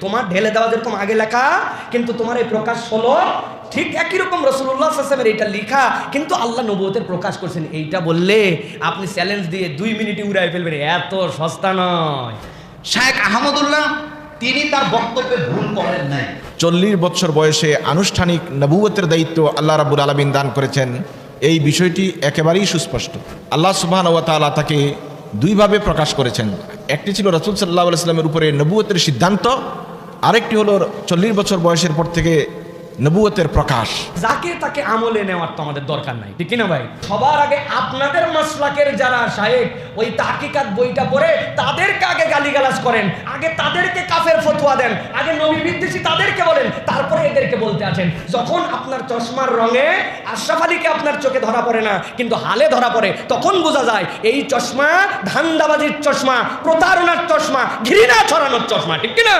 তোমার ঢেলে দেওয়া যেরকম আগে লেখা, কিন্তু তোমার এই প্রকাশ হলো ঠিক একই রকম রাসূলুল্লাহ সাল্লাল্লাহু আলাইহি ওয়াসাল্লামের এইটা লেখা, কিন্তু আল্লাহ নবুয়তের প্রকাশ করছেন। এইটা বললে আপনি চ্যালেঞ্জ দিয়ে 2 মিনিটে উড়াই ফেলবেন, এত সস্তা নয়। শায়েখ আহমদুল্লাহ তিনি তার বক্তব্যে ভুল করেন নাই। 40 বছর বয়সে আনুষ্ঠানিক নবুয়তের দায়িত্ব আল্লাহ রাব্বুল আলামিন দান করেছেন, এই বিষয়টি একেবারেই সুস্পষ্ট। আল্লাহ সুবহানাহু ওয়া তাআলা তাকে দুইভাবে প্রকাশ করেছেন। একটি ছিল রাসূল সাল্লাল্লাহু আলাইহি ওয়াসাল্লামের উপরে নবুয়তের সিদ্ধান্ত, আরেকটি হলো 40 বছর বয়সের পর থেকে নবুয়তের প্রকাশ। যাকে তাকে আমলে নেওয়ার তো আমাদের দরকার নাই, ঠিক না ভাই? সবার আগে আপনাদের মাসলাকের যারা শায়েখ ওই তাহকিকাত বইটা পড়ে তাদেরকে আগে গালিগালাজ করেন, আগে তাদেরকে কাফের ফতোয়া দেন, আগে নবী বিদ্বেষী তাদেরকে বলেন, তারপরে এদেরকে বলতে আছেন। যখন আপনার চশমার রঙে আশরাফ আলীকে আপনার চোখে ধরা পড়ে না, কিন্তু হালে ধরা পড়ে, তখন বোঝা যায় এই চশমা ধান্দাবাজির চশমা, প্রতারণার চশমা, ঘৃণা ছড়ানোর চশমা, ঠিক কিনা?